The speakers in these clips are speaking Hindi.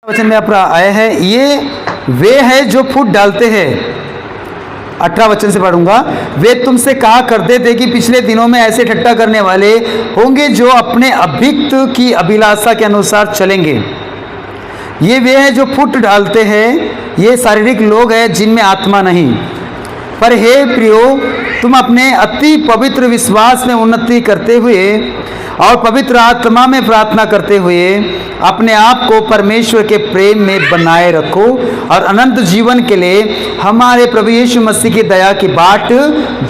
वचन में अपना आया है, ये वे है जो फूट डालते हैं। 18 वचन से पढ़ूंगा। वे तुमसे कहा करते थे कि पिछले दिनों में ऐसे ठट्टा करने वाले होंगे जो अपने अभिक्त की अभिलाषा के अनुसार चलेंगे। ये वे है जो फूट डालते हैं, ये शारीरिक लोग हैं जिनमें आत्मा नहीं। पर हे प्रियो, तुम अपने अति पवित्र विश्वास में उन्नति करते हुए और पवित्र आत्मा में प्रार्थना करते हुए अपने आप को परमेश्वर के प्रेम में बनाए रखो और अनंत जीवन के लिए हमारे प्रभु यीशु मसीह की दया की बाट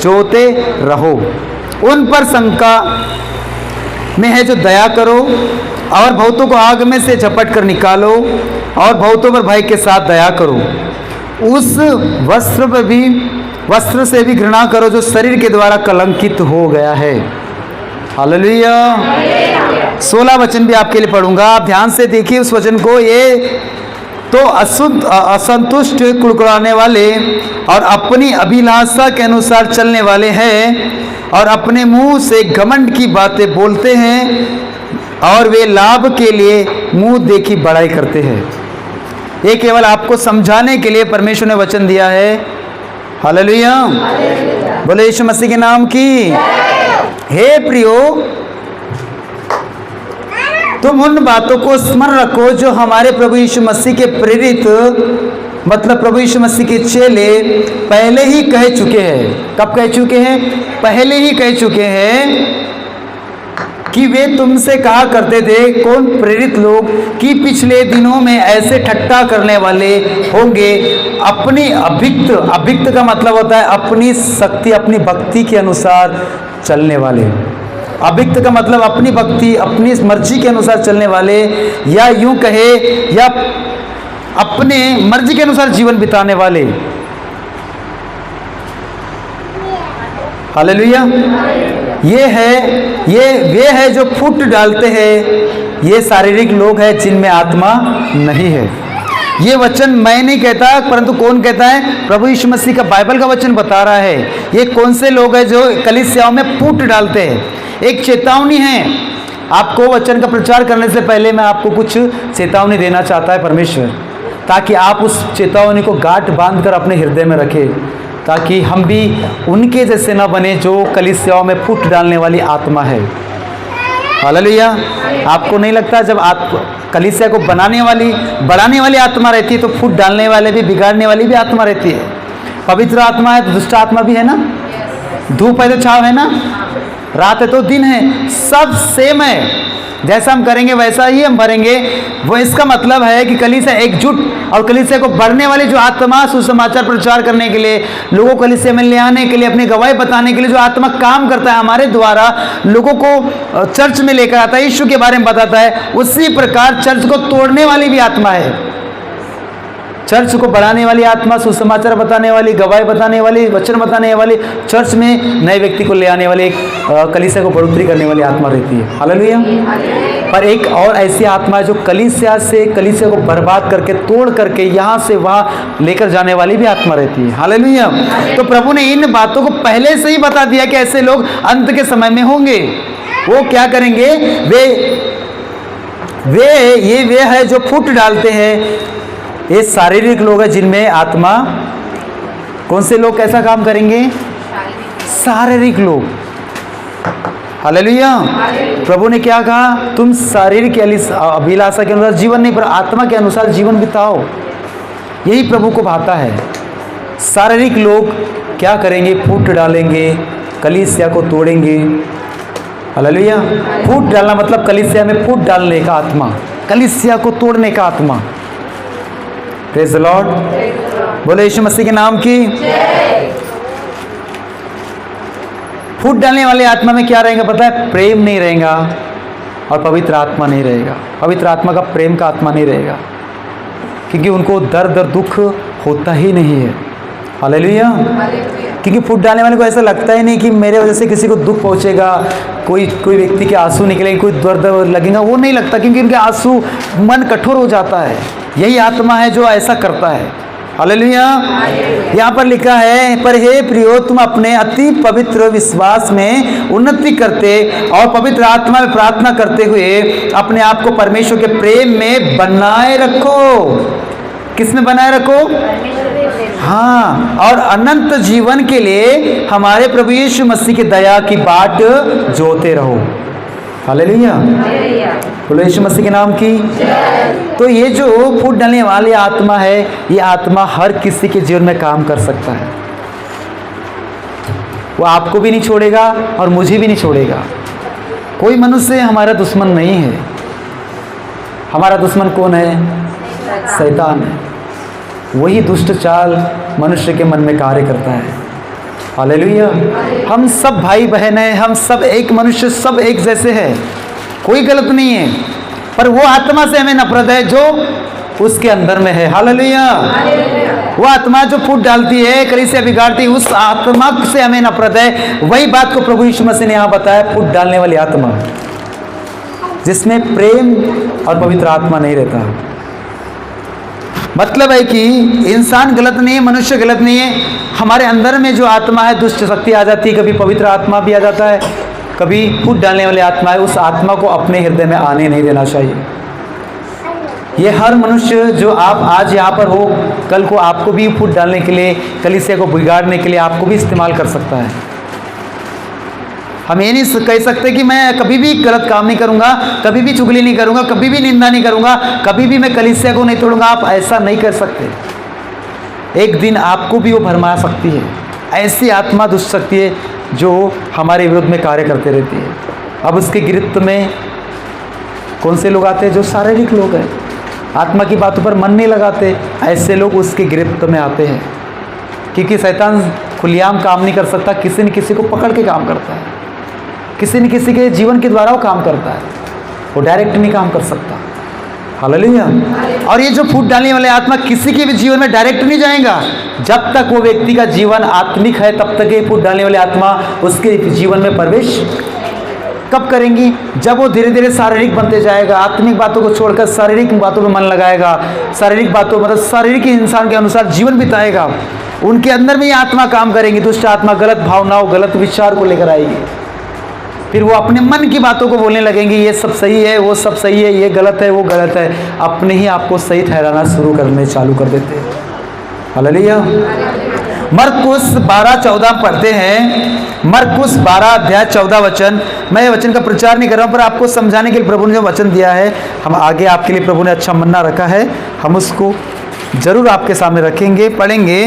जोते रहो। उन पर शंका में है जो दया करो और बहुतों को आग में से झपट कर निकालो और बहुतों पर भय के साथ दया करो। उस वस्त्र से भी घृणा करो जो शरीर के द्वारा कलंकित हो गया है। हालेलुया। 16 वचन भी आपके लिए पढ़ूंगा, आप ध्यान से देखिए उस वचन को। ये तो असंतुष्ट कुड़कुड़ाने वाले और अपनी अभिलाषा के अनुसार चलने वाले हैं और अपने मुंह से घमंड की बातें बोलते हैं और वे लाभ के लिए मुंह देखी बड़ाई करते हैं। ये केवल आपको समझाने के लिए परमेश्वर ने वचन दिया है। हालेलुया। बोले यीशु मसीह के नाम की। हे प्रियो, तुम उन बातों को स्मरण रखो जो हमारे प्रभु यीशु मसीह के प्रेरित, मतलब प्रभु यीशु मसीह के चेले पहले ही कह चुके हैं। कब कह चुके हैं? पहले ही कह चुके हैं कि वे तुमसे कहा करते थे, कौन? प्रेरित लोग, कि पिछले दिनों में ऐसे ठट्टा करने वाले होंगे अपनी अभिक्त का मतलब होता है अपनी शक्ति, अपनी भक्ति के अनुसार चलने वाले। अभिक्त का मतलब अपनी भक्ति, अपनी मर्जी के अनुसार चलने वाले, या यूं कहे या अपने मर्जी के अनुसार जीवन बिताने वाले। हालेलुया। ये वे है जो फूट डालते हैं, ये शारीरिक लोग हैं जिनमें आत्मा नहीं है। ये वचन मैं नहीं कहता, परंतु कौन कहता है? प्रभु यीशु मसीह का बाइबल का वचन बता रहा है। ये कौन से लोग हैं जो कलीसियाओं में फूट डालते हैं? एक चेतावनी है। आपको वचन का प्रचार करने से पहले मैं आपको कुछ चेतावनी देना चाहता है परमेश्वर, ताकि आप उस चेतावनी को गांठ बांध कर अपने हृदय में रखें, ताकि हम भी उनके जैसे न बने जो कलीसियाओं में फूट डालने वाली आत्मा है। हालेलुया। आपको नहीं लगता जब आप कलीसिया को बढ़ाने वाली आत्मा रहती है तो फूट डालने वाले भी, बिगाड़ने वाली भी आत्मा रहती है? पवित्र आत्मा है तो दुष्ट आत्मा भी है ना। धूप है तो छाव है ना, रात है तो दिन है, सब सेम है। जैसा हम करेंगे वैसा ही हम भरेंगे। वो इसका मतलब है कि कलीसिया एकजुट और कलीसिया को बढ़ने वाली जो आत्मा, सुसमाचार प्रचार करने के लिए, लोगों को कलीसिया में ले आने के लिए, अपनी गवाही बताने के लिए जो आत्मा काम करता है हमारे द्वारा, लोगों को चर्च में लेकर आता है, यीशु के बारे में बताता है, उसी प्रकार चर्च को तोड़ने वाली भी आत्मा है। चर्च को बढ़ाने वाली आत्मा, सुसमाचार बताने वाली, गवाही बताने वाली, वचन बताने वाली, चर्च में नए व्यक्ति को ले आने वाली, कलीसिया को बढ़ोतरी करने वाली आत्मा रहती है। हालेलुया। पर एक और ऐसी आत्मा है जो कलीसिया को बर्बाद करके, तोड़ करके यहाँ से वहाँ लेकर जाने वाली भी आत्मा रहती है। हालेलुया। तो प्रभु ने इन बातों को पहले से ही बता दिया कि ऐसे लोग अंत के समय में होंगे। वो क्या करेंगे? वे है जो फूट डालते हैं, ये शारीरिक लोग हैं जिनमें आत्मा। कौन से लोग कैसा काम करेंगे? शारीरिक लोग। हालेलुया। प्रभु ने क्या कहा? तुम शारीरिक की अभिलाषा के अनुसार जीवन नहीं, पर आत्मा के अनुसार जीवन बिताओ। यही प्रभु को भाता है। शारीरिक लोग क्या करेंगे? फूट डालेंगे, कलीसिया को तोड़ेंगे। हालेलुया। फूट डालना मतलब कलीसिया में फूट डालने का आत्मा, कलीसिया को तोड़ने का आत्मा। Praise the Lord. बोले यीशु मसीह के नाम की। फूट डालने वाले आत्मा में क्या रहेगा पता है? प्रेम नहीं रहेगा और पवित्र आत्मा नहीं रहेगा। पवित्र आत्मा का, प्रेम का आत्मा नहीं रहेगा, क्योंकि उनको दर्द और दुख होता ही नहीं है। हालेलुया। क्योंकि फूट डालने वाले को ऐसा लगता ही नहीं कि मेरे वजह से किसी को दुख पहुंचेगा, कोई व्यक्ति के आंसू निकलेंगे, कोई दर्द लगेगा, वो नहीं लगता, क्योंकि उनके आंसू, मन कठोर हो जाता है। यही आत्मा है जो ऐसा करता है। हालेलुया। यहाँ पर लिखा है, पर हे प्रियो, तुम अपने अति पवित्र विश्वास में उन्नति करते और पवित्र आत्मा में प्रार्थना करते हुए अपने आप को परमेश्वर के प्रेम में बनाए रखो। किसमें बनाए रखो? हाँ, और अनंत जीवन के लिए हमारे प्रभु यीशु मसीह की दया की बाट जोते रहो। हालेलुया। बोलो यीशु मसीह के नाम की। तो ये जो फूट डालने वाली आत्मा है, ये आत्मा हर किसी के जीवन में काम कर सकता है। वो आपको भी नहीं छोड़ेगा और मुझे भी नहीं छोड़ेगा। कोई मनुष्य हमारा दुश्मन नहीं है। हमारा दुश्मन कौन है? शैतान है। वही दुष्ट चाल मनुष्य के मन में कार्य करता है। हालेलुया। हम सब भाई बहन हैं, हम सब एक मनुष्य, सब एक जैसे हैं, कोई गलत नहीं है, पर वो आत्मा से हमें नफरत है जो उसके अंदर में है। हालेलुया। वो आत्मा जो फूट डालती है, कलीसिया बिगाड़ती है, उस आत्मा से हमें नफरत है। वही बात को प्रभु यीशु मसीह ने यहाँ बताया, फूट डालने वाली आत्मा, जिसमें प्रेम और पवित्र आत्मा नहीं रहता। मतलब है कि इंसान गलत नहीं है, मनुष्य गलत नहीं है, हमारे अंदर में जो आत्मा है दुष्ट शक्ति आ जाती है, कभी पवित्र आत्मा भी आ जाता है, कभी फूट डालने वाली आत्मा है। उस आत्मा को अपने हृदय में आने नहीं देना चाहिए। ये हर मनुष्य जो आप आज यहाँ पर हो, कल को आपको भी फूट डालने के लिए, कलीसिया को बिगाड़ने के लिए आपको भी इस्तेमाल कर सकता है। हम ये नहीं कह सकते कि मैं कभी भी गलत काम नहीं करूंगा, कभी भी चुगली नहीं करूंगा, कभी भी निंदा नहीं करूंगा, कभी भी मैं कलीसिया को नहीं तोड़ूंगा। आप ऐसा नहीं कर सकते। एक दिन आपको भी वो भरमा सकती है। ऐसी आत्मा दुष्ट शक्ति है जो हमारे विरुद्ध में कार्य करते रहती है। अब उसके गिरफ्त में कौन से लोग आते हैं? जो शारीरिक लोग हैं, आत्मा की बातों पर मन नहीं लगाते, ऐसे लोग उसके गिरफ्त में आते हैं। क्योंकि शैतान खुलेआम काम नहीं कर सकता, किसी न किसी को पकड़ के काम करता है, किसी न किसी के जीवन के द्वारा वो काम करता है, वो डायरेक्ट नहीं काम कर सकता। हालेलुया। और ये जो फूट डालने वाले आत्मा किसी के भी जीवन में डायरेक्ट नहीं जाएगा। जब तक वो व्यक्ति का जीवन आत्मिक है, तब तक ये फूट डालने वाली आत्मा उसके जीवन में प्रवेश कब करेंगी? जब वो धीरे धीरे शारीरिक बनते जाएगा, आत्मिक बातों को छोड़कर शारीरिक बातों पर मन लगाएगा, शारीरिक बातों मतलब शारीरिक इंसान के अनुसार जीवन बिताएगा, उनके अंदर में ये आत्मा काम करेंगी। दुष्ट आत्मा गलत भावनाओं, गलत विचार को लेकर आएगी। फिर वो अपने मन की बातों को बोलने लगेंगे, ये सब सही है, वो सब सही है, ये गलत है, वो गलत है। अपने ही आपको सही ठहराना शुरू करने चालू कर देते हैं। हालेलुया। मरकुस 12:14 पढ़ते हैं। मरकुस 12 अध्याय 14 वचन। मैं ये वचन का प्रचार नहीं कर रहा हूँ, पर आपको समझाने के लिए प्रभु ने जो वचन दिया है, हम आगे आपके लिए प्रभु ने अच्छा मन्ना रखा है, हम उसको जरूर आपके सामने रखेंगे, पढ़ेंगे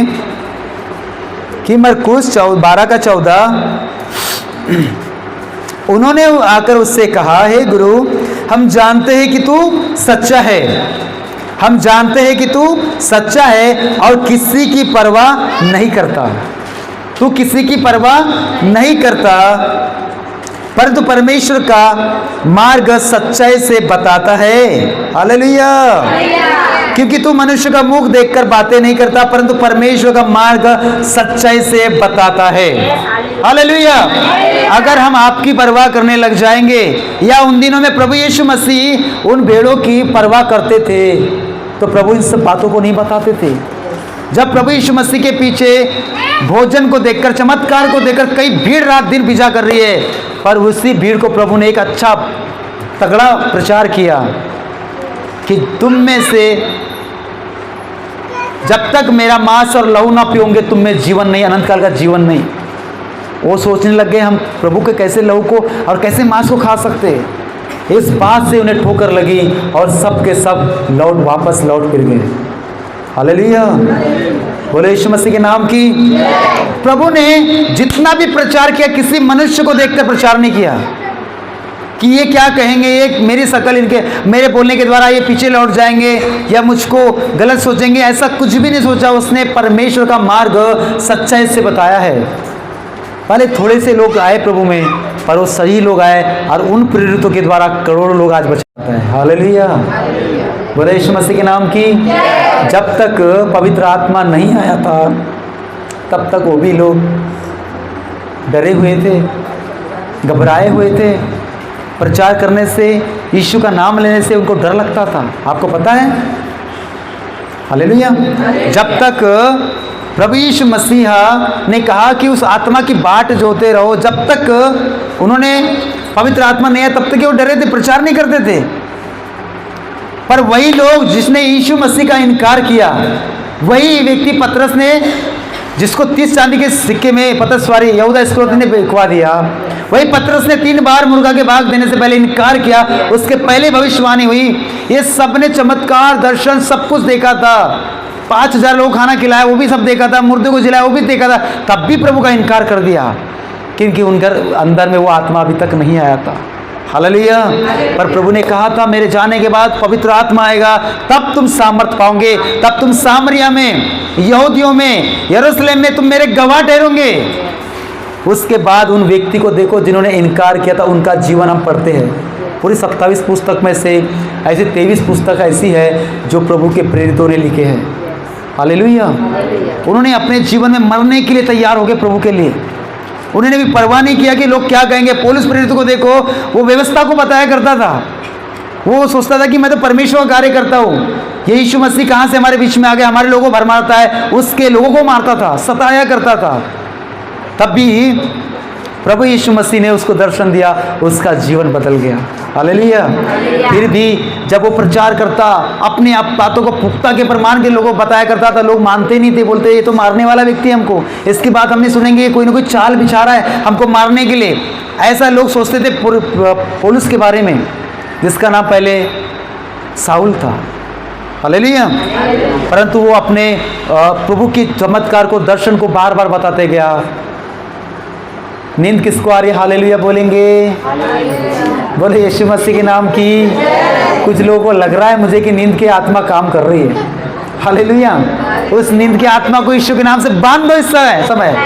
कि मरकुस 12:14। उन्होंने आकर उससे कहा, हे गुरु, हम जानते हैं कि तू सच्चा है, हम जानते हैं कि तू सच्चा है और किसी की परवाह नहीं करता। तू किसी की परवाह नहीं करता, परंतु परमेश्वर का मार्ग सच्चाई से बताता है। हालेलुया। क्योंकि तू मनुष्य का मुख देखकर बातें नहीं करता, परंतु परमेश्वर का मार्ग सच्चाई से बताता है। हालेलुया। अगर हम आपकी परवाह करने लग जाएंगे, या उन दिनों में प्रभु यीशु मसीह उन भेड़ों की परवाह करते थे, तो प्रभु इन सब बातों को नहीं बताते थे। जब प्रभु यीशु मसीह के पीछे भोजन को देखकर, चमत्कार को देखकर कई भीड़ रात दिन पिछा कर रही है, पर उसी भीड़ को प्रभु ने एक अच्छा तगड़ा प्रचार किया कि तुम में से जब तक मेरा मांस और लहू ना पियोगे, तुम में जीवन नहीं, अनंत काल का जीवन नहीं। वो सोचने लग गए, हम प्रभु के कैसे लहू को और कैसे मांस को खा सकते हैं। इस बात से उन्हें ठोकर लगी और सब के सब वापस लौट फिर गए। हालेलुया। बोले यीशु मसीह के नाम की। प्रभु ने जितना भी प्रचार किया, किसी मनुष्य को देखकर प्रचार नहीं किया कि ये क्या कहेंगे, ये मेरी शकल इनके मेरे बोलने के द्वारा ये पीछे लौट जाएंगे या मुझको गलत सोचेंगे, ऐसा कुछ भी नहीं सोचा। उसने परमेश्वर का मार्ग सच्चाई से बताया है। पहले थोड़े से लोग आए प्रभु में, पर वो सही लोग आए और उन प्रेरितों के द्वारा करोड़ों लोग आज बचाते हैं। हालेलुया। बोले यीशु मसीह के नाम की। जब तक पवित्र आत्मा नहीं आया था, तब तक वो भी लोग डरे हुए थे, घबराए हुए थे। प्रचार करने से, यीशु का नाम लेने से उनको डर लगता था। आपको पता है, हालेलुया। जब तक प्रभु यीशु मसीह ने कहा कि उस आत्मा की बाट जोते रहो, जब तक उन्होंने पवित्र आत्मा नहीं आया तब तक वो डरे थे, प्रचार नहीं करते थे। पर वही लोग जिसने यीशु मसीह का इनकार किया, वही व्यक्ति पतरस ने, जिसको 30 चांदी के सिक्के में यहूदा इस्करियोती ने बेचवा दिया, वही पतरस ने 3 बार मुर्गा के भाग देने से पहले इनकार किया। उसके पहले भविष्यवाणी हुई, ये सब ने चमत्कार दर्शन सब कुछ देखा था, 5000 लोग खाना खिलाया वो भी सब देखा था, मुर्दे को जिलाया वो भी देखा था, तब भी प्रभु का इनकार कर दिया, क्योंकि उनके अंदर में वो आत्मा अभी तक नहीं आया था। हालेलुया। पर प्रभु ने कहा था मेरे जाने के बाद पवित्र आत्मा आएगा, तब तुम सामर्थ पाओगे, तब तुम सामरिया में, यहूदियों में, यरूशलेम में तुम मेरे गवाह ठहरोगे। उसके बाद उन व्यक्ति को देखो जिन्होंने इनकार किया था, उनका जीवन हम पढ़ते हैं। पूरी 27 पुस्तक में से ऐसी 23 पुस्तक ऐसी है जो प्रभु के प्रेरितों ने लिखे हैं। हालेलुया। उन्होंने अपने जीवन में मरने के लिए तैयार हो गए प्रभु के लिए। उन्होंने भी परवाह नहीं किया कि लोग क्या कहेंगे। पौलुस प्रेरित को देखो, वो व्यवस्था को बताया करता था, वो सोचता था कि मैं तो परमेश्वर का कार्य करता हूँ, ये यीशु मसीह कहाँ से हमारे बीच में आ गया, हमारे लोगों को भर मारता है, उसके लोगों को मारता था, सताया करता था। तब भी प्रभु यीशु मसीह ने उसको दर्शन दिया, उसका जीवन बदल गया। हालेलुया। फिर भी जब वो प्रचार करता, अपने आप बातों को पुख्ता के प्रमाण के लोगों को बताया करता था, लोग मानते नहीं थे, बोलते ये तो मारने वाला व्यक्ति है, हमको इसकी बात हम नहीं सुनेंगे, कोई ना कोई चाल बिछा रहा है हमको मारने के लिए। ऐसा लोग सोचते थे पौलुस के बारे में, जिसका नाम पहले साउल था। हालेलुया। परंतु वो अपने प्रभु की चमत्कार को, दर्शन को बार बार बताते गया। नींद किसको आ रही है? हालेलुया बोलेंगे, बोले यीशु मसीह के नाम की। कुछ लोगों को लग रहा है मुझे कि नींद की आत्मा काम कर रही है। हालेलुया। उस नींद की आत्मा को यीशु के नाम से बांध दो इस समय,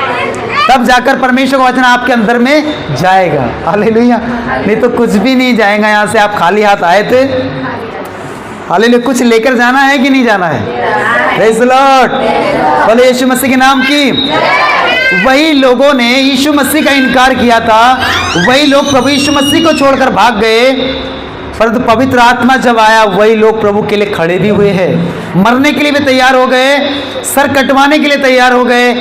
तब जाकर परमेश्वर का वचन आपके अंदर में जाएगा। हालेलुया। नहीं तो कुछ भी नहीं जाएगा यहाँ से। आप खाली हाथ आए थे, हालेलुया, कुछ लेकर जाना है कि नहीं जाना है? Praise the Lord. बोले यीशु मसीह के नाम की। वही लोगों ने यीशु मसीह का इनकार किया था, वही लोग प्रभु यीशु मसीह को छोड़कर भाग गए। परंतु पवित्र आत्मा जब आया, वही लोग प्रभु के लिए खड़े भी हुए हैं, मरने के लिए भी तैयार हो गए, सर कटवाने के लिए तैयार हो गए,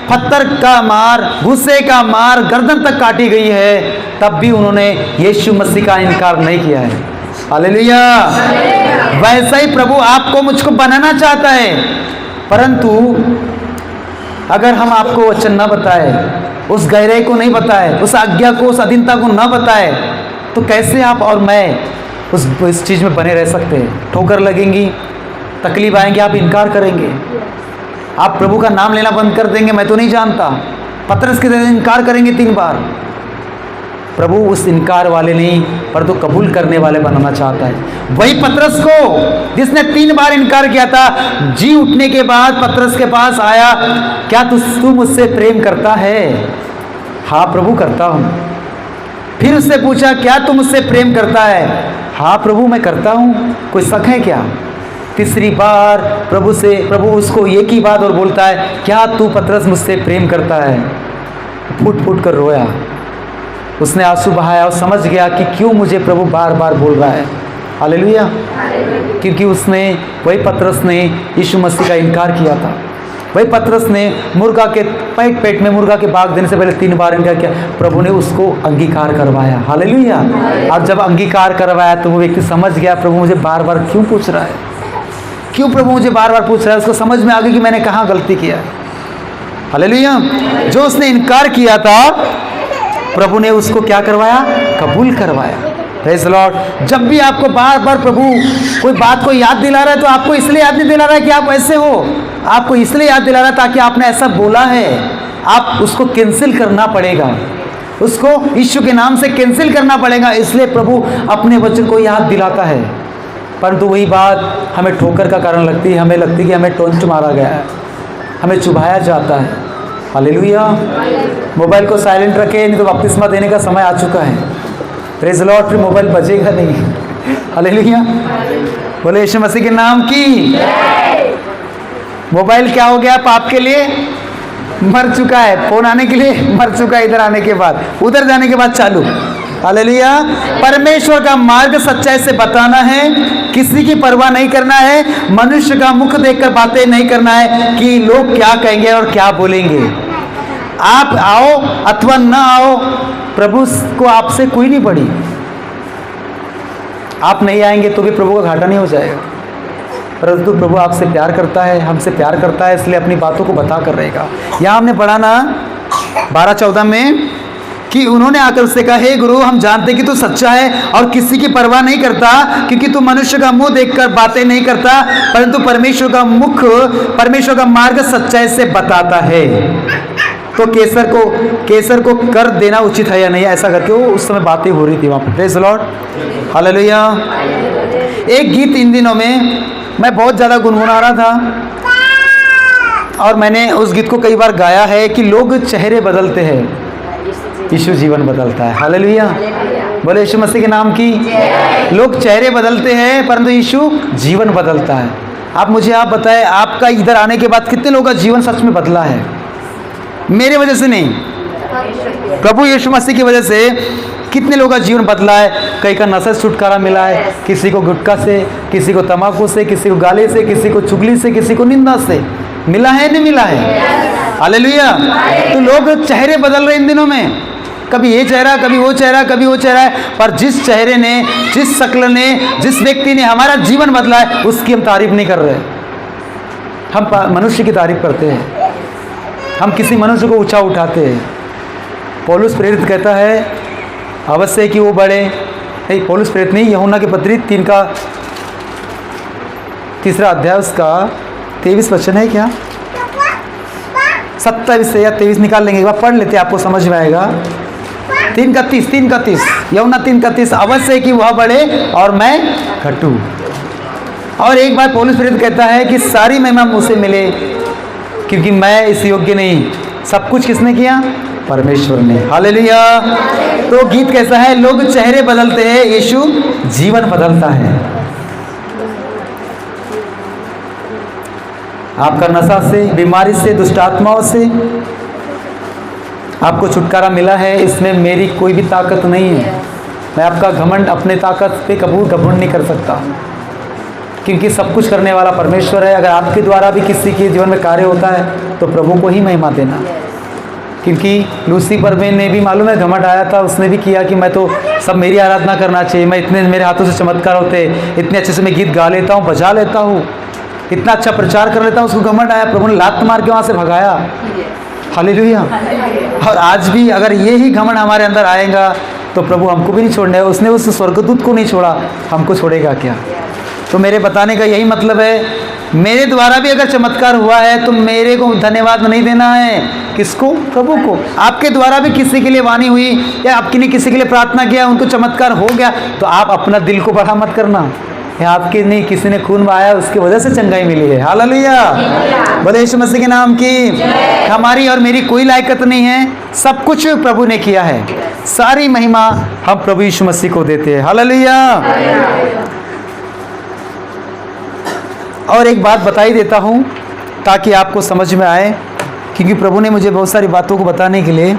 पत्थर का मार, गुस्से का मार, गर्दन तक काटी गई है, तब भी उन्होंने यीशु मसीह का इनकार नहीं किया है। हालेलुया। वैसा ही प्रभु आपको मुझको बनाना चाहता है, परंतु अगर हम आपको वचन न बताए, उस गहराई को नहीं बताए, उस आज्ञा को, उस अधीनता को न बताए, तो कैसे आप और मैं उस चीज़ में बने रह सकते हैं? ठोकर लगेंगी, तकलीफ आएंगे, आप इनकार करेंगे, आप प्रभु का नाम लेना बंद कर देंगे, मैं तो नहीं जानता। पतरस के जैसे इनकार करेंगे 3 बार। प्रभु उस इनकार वाले नहीं, पर तो कबूल करने वाले बनाना चाहता है। वही पतरस को जिसने 3 बार इनकार किया था, जी उठने के बाद पतरस के पास आया, क्या तू मुझसे प्रेम करता है? हाँ प्रभु करता हूँ। फिर उससे पूछा, क्या तू मुझसे प्रेम करता है? हाँ प्रभु मैं करता हूँ, कोई शक है क्या? तीसरी बार प्रभु उसको एक ही बात और बोलता है, क्या तू पतरस मुझसे प्रेम करता है? फूट फूट कर रोया, उसने आंसू बहाया और समझ गया कि क्यों मुझे प्रभु बार बार बोल रहा है। हालेलुया। क्योंकि वही पतरस ने यीशु मसीह का इनकार किया था। वही पतरस ने मुर्गा के पेट में मुर्गा के भाग देने से पहले 3 बार इनकार किया। प्रभु ने उसको अंगीकार करवाया। हालेलुया। और जब अंगीकार करवाया तो वो व्यक्ति समझ गया, प्रभु मुझे बार बार क्यों पूछ रहा है, क्यों प्रभु मुझे बार बार पूछ रहा है। उसको समझ में आ गई कि मैंने कहाँ गलती किया है। हालेलुया। जो उसने इनकार किया था, प्रभु ने उसको क्या करवाया? कबूल करवाया। Praise the Lord. जब भी आपको बार बार प्रभु कोई बात को याद दिला रहा है, तो आपको इसलिए याद नहीं दिला रहा है कि आप ऐसे हो, आपको इसलिए याद दिला रहा है ताकि आपने ऐसा बोला है। आप उसको कैंसिल करना पड़ेगा, उसको यीशु के नाम से कैंसिल करना पड़ेगा। इसलिए प्रभु अपने वचन को याद दिलाता है। परंतु वही बात हमें ठोकर का कारण लगती है। हमें लगती है कि हमें टोंच मारा गया है, हमें चुभाया जाता है। हालेलुया। मोबाइल को साइलेंट रखें, नहीं तो बपतिस्मा देने का समय आ चुका है। Praise the Lord. फिर मोबाइल बजेगा नहीं। हालेलुया। बोले यीशु मसीह के नाम की। मोबाइल क्या हो गया पाप के लिए? मर चुका है। फोन आने के लिए मर चुका है, इधर आने के बाद, उधर जाने के बाद चालू। हालेलुया। परमेश्वर का मार्ग सच्चाई से बताना है किसी की परवाह नहीं करना है, मनुष्य का मुख देखकर बातें नहीं करना है कि लोग क्या कहेंगे और क्या बोलेंगे। आप आओ अथवा न आओ, प्रभु को आपसे कोई नहीं पड़ी। आप नहीं आएंगे तो भी प्रभु का घाटा नहीं हो जाएगा, परंतु प्रभु आपसे प्यार करता है, हमसे प्यार करता है, इसलिए अपनी बातों को बता कर रहेगा। यहाँ हमने पढ़ा ना 12-14 में कि उन्होंने आकर उससे कहा, हे गुरु, हम जानते कि तू सच्चा है और किसी की परवाह नहीं करता, क्योंकि तू मनुष्य का मुंह देखकर बातें नहीं करता, परंतु परमेश्वर का मार्ग सच्चाई से बताता है। तो केसर को कर देना उचित है या नहीं, ऐसा करके वो उस समय बातें हो रही थी वहाँ पर। Praise the Lord, hallelujah. एक गीत इन दिनों में मैं बहुत ज़्यादा गुनगुना रहा था और मैंने उस गीत को कई बार गाया है कि लोग चेहरे बदलते हैं, यीशु जीवन बदलता है। हालेलुया, बोले यीशु मसीह के नाम की। लोग चेहरे बदलते हैं परंतु यीशु जीवन बदलता है। आप बताएं, आपका इधर आने के बाद कितने लोगों का जीवन सच में बदला है? मेरे वजह से नहीं, प्रभु यीशु मसीह की वजह से कितने लोगों का जीवन बदला है। कई का नशे से छुटकारा मिला है, किसी को गुटखा से, किसी को तंबाकू से, किसी को गाली से, किसी को चुगली से, किसी को निंदा से। मिला है नहीं मिला है? हालेलुया। तो लोग चेहरे बदल रहे इन दिनों में, कभी ये चेहरा, कभी वो चेहरा, कभी वो चेहरा है, पर जिस चेहरे ने, जिस शक्ल ने, जिस व्यक्ति ने हमारा जीवन बदला है, उसकी हम तारीफ नहीं कर रहे। हम मनुष्य की तारीफ करते हैं, हम किसी मनुष्य को ऊंचा उठाते हैं। पौलुस प्रेरित कहता है अवश्य कि वो बड़े नहीं, पौलुस प्रेरित नहीं, यूहन्ना की पत्री 3 का 3रा अध्याय उसका 23 वचन है क्या, 27 से या 23 निकाल लेंगे, एक बार पढ़ लेते, आपको समझ में आएगा। 3:31 यूहन्ना 3:31, अवश्य कि वह बड़े और मैं घटूं। और एक बार पौलुस प्रेरित कहता है कि सारी महिमा मुझसे मिले, क्योंकि मैं इस योग्य नहीं, सब कुछ किसने किया? परमेश्वर ने। हालेलुया। तो गीत कैसा है? लोग चेहरे बदलते हैं, यीशु जीवन बदलता है। आपका नशा से, बीमारी से, दुष्ट आत्माओं से आपको छुटकारा मिला है, इसमें मेरी कोई भी ताकत नहीं है। मैं आपका घमंड अपने ताकत पे घमंड नहीं कर सकता, क्योंकि सब कुछ करने वाला परमेश्वर है। अगर आपके द्वारा भी किसी के जीवन में कार्य होता है तो प्रभु को ही महिमा देना, क्योंकि लूसीफर में ने भी मालूम है घमंड आया था, उसने भी किया कि मैं तो सब मेरी आराधना करना चाहिए, मैं इतने मेरे हाथों से चमत्कार होते, इतने अच्छे से मैं गीत गा लेता हूँ, बजा लेता हूँ, इतना अच्छा प्रचार कर लेता हूँ। उसको घमंड आया, प्रभु ने लात मार के वहाँ से भगाया। हालेलुया। और आज भी अगर ये ही घमंड हमारे अंदर आएगा तो प्रभु हमको भी नहीं छोड़ने, उसने उस स्वर्गदूत को नहीं छोड़ा, हमको छोड़ेगा क्या? तो मेरे बताने का यही मतलब है, मेरे द्वारा भी अगर चमत्कार हुआ है तो मेरे को धन्यवाद नहीं देना है। किसको? प्रभु को। आपके द्वारा भी किसी के लिए वाणी हुई या आपकी ने किसी के लिए प्रार्थना किया, उनको चमत्कार हो गया, तो आप अपना दिल को बड़ा मत करना। आपके नहीं, किसी ने खून बहाया, उसकी वजह से चंगाई मिली है। हालेलुया, बोले यीशु मसीह के नाम की। हमारी और मेरी कोई लायकत नहीं है, सब कुछ प्रभु ने किया है। सारी महिमा हम प्रभु यीशु मसीह को देते हैं। हालेलुया। और एक बात बता ही देता हूँ ताकि आपको समझ में आए, क्योंकि प्रभु ने मुझे बहुत सारी बातों को बताने के लिए।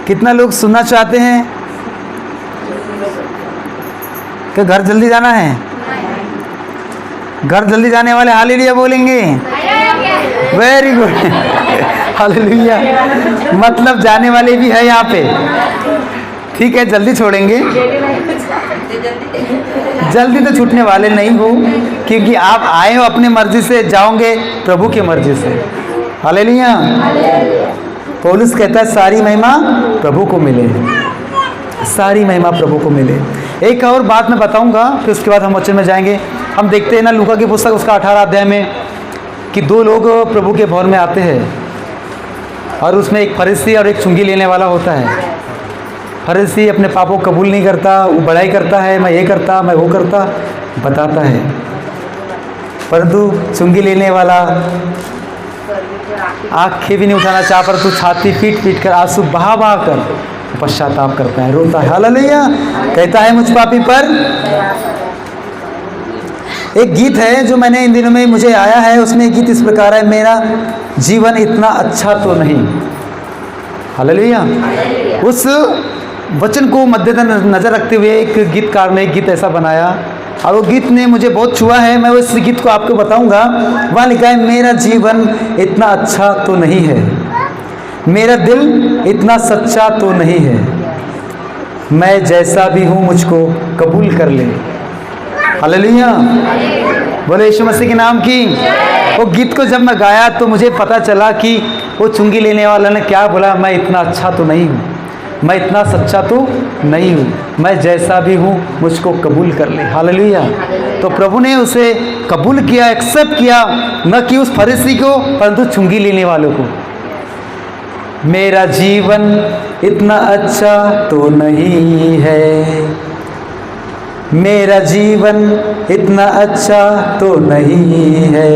कितना लोग सुनना चाहते हैं कि घर जल्दी जाना है? घर जल्दी जाने वाले हालेलुया बोलेंगे। Very good, hallelujah. मतलब जाने वाले भी है यहाँ पे, ठीक है, जल्दी छोड़ेंगे। जल्दी तो छूटने वाले नहीं हो, क्योंकि आप आए हो अपनी मर्जी से, जाओगे प्रभु की मर्जी से। हालेलुया। पौलुस कहता है सारी महिमा प्रभु को मिले, सारी महिमा प्रभु को मिले। एक और बात मैं बताऊंगा, फिर उसके बाद हम वचन में जाएंगे। हम देखते हैं ना लूका की पुस्तक उसका 18 अध्याय में कि 2 लोग प्रभु के भवन में आते हैं और उसमें एक फरीसी और एक चुंगी लेने वाला होता है। फरीसी अपने पापों को कबूल नहीं करता, वो बड़ाई करता है, मैं ये करता, मैं वो करता, बताता है, परंतु चुंगी लेने वाला आँखें भी नहीं उठाना चाह, पर तू छाती पीट पीट कर, आंसू बहा बहा कर पश्चाताप करता है, रोता है। हालेलुया। कहता है मुझ पापी पर। एक गीत है जो मैंने इन दिनों में मुझे आया है, उसमें एक गीत इस प्रकार है, मेरा जीवन इतना अच्छा तो नहीं। हालेलुया। उस वचन को मद्देनजर रखते हुए एक गीतकार ने एक गीत ऐसा बनाया और वो गीत ने मुझे बहुत छुआ है। मैं उस गीत को आपको बताऊंगा। वहाँ लिखा है, मेरा जीवन इतना अच्छा तो नहीं है, मेरा दिल इतना सच्चा तो नहीं है, मैं जैसा भी हूँ मुझको कबूल कर ले। हालेलुया, बोले यीशु मसीह के नाम की। वो गीत को जब मैं गाया तो मुझे पता चला कि वो चुंगी लेने वाला ने क्या बोला, मैं इतना अच्छा तो नहीं हूँ, मैं इतना सच्चा तो नहीं हूँ, मैं जैसा भी हूँ मुझको कबूल कर ले। हालेलुया। तो प्रभु ने उसे कबूल किया, एक्सेप्ट किया, न कि उस फरीसी को परंतु चुंगी लेने वालों को। मेरा जीवन इतना अच्छा तो नहीं है, मेरा जीवन इतना अच्छा तो नहीं है,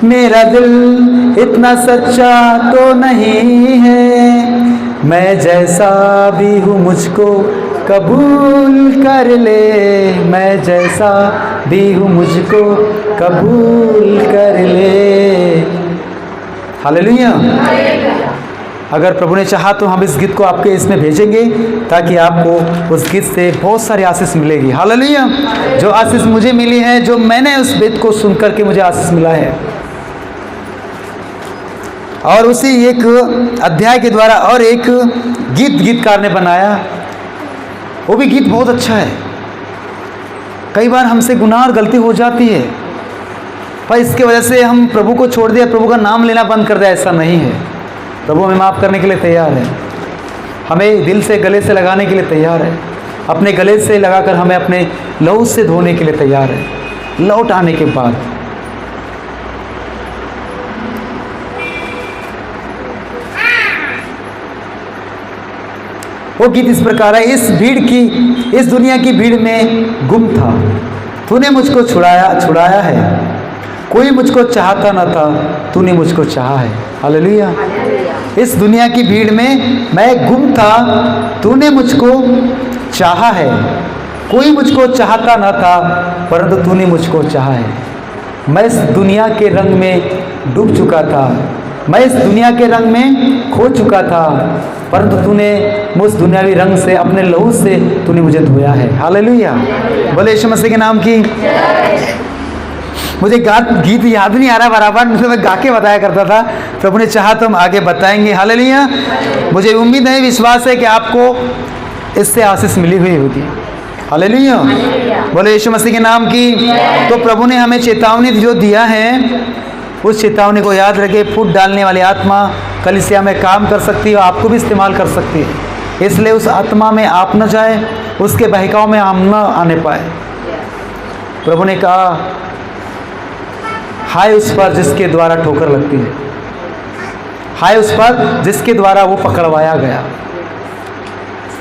मेरा दिल इतना सच्चा तो नहीं है, मैं जैसा भी हूँ मुझको कबूल कर ले, मैं जैसा भी हूँ मुझको कबूल कर ले। हालेलुया। अगर प्रभु ने चाहा तो हम इस गीत को आपके इसमें भेजेंगे ताकि आपको उस गीत से बहुत सारी आशीष मिलेगी। हालेलुया। जो आशीष मुझे मिली है, जो मैंने उस गीत को सुन करके मुझे आशीष मिला है, और उसी एक अध्याय के द्वारा और एक गीतकार ने बनाया, वो भी गीत बहुत अच्छा है। कई बार हमसे गुनाह और गलती हो जाती है, पर इसके वजह से हम प्रभु को छोड़ दिया, प्रभु का नाम लेना बंद कर दिया। ऐसा नहीं है। प्रभु हमें माफ़ करने के लिए तैयार है, हमें दिल से गले से लगाने के लिए तैयार है, अपने गले से लगाकर हमें अपने लहू से धोने के लिए तैयार है। लौट आने के बाद वो गीत इस प्रकार है, इस दुनिया की भीड़ में गुम था, तूने मुझको छुड़ाया है, कोई मुझको चाहता न था, तूने मुझको चाहा है। हालेलुया। इस दुनिया की भीड़ में मैं गुम था, तूने मुझको चाहा है, कोई मुझको चाहता न था, परंतु तूने मुझको चाहा है। मैं इस दुनिया के रंग में डूब चुका था, मैं इस दुनिया के रंग में खो चुका था, परंतु तूने उस दुनियावी रंग से, अपने लहू से तूने मुझे धोया है। हालेलुया। बोले यीशु मसीह के नाम की। मुझे गीत याद नहीं आ रहा बराबर, मैं गा के बताया करता था। प्रभु ने चाहा तो हम आगे बताएंगे। हालेलुया। मुझे उम्मीद है, विश्वास है कि आपको इससे आशीष मिली हुई होगी। हालेलुया। बोले यीशु मसीह के नाम की। तो प्रभु ने हमें चेतावनी जो दिया है, उस चेतावनी को याद रखे। फूट डालने वाली आत्मा कलीसिया में काम कर सकती है, आपको भी इस्तेमाल कर सकती है। इसलिए उस आत्मा में आप न जाए, उसके बहकाव में हम न आने पाए। प्रभु ने कहा, हाय उस पर जिसके द्वारा ठोकर लगती है, हाय उस पर जिसके द्वारा वो पकड़वाया गया।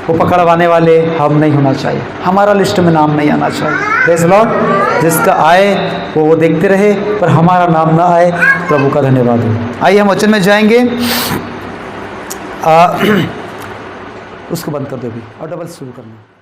वो पकड़वाने वाले हम नहीं होना चाहिए, हमारा लिस्ट में नाम नहीं आना चाहिए। Praise Lord. जिसका आए वो देखते रहे, पर हमारा नाम ना आए। प्रभु का धन्यवाद हो। आइए हम वचन में जाएंगे। उसको बंद कर दो अभी और डबल शुरू करना।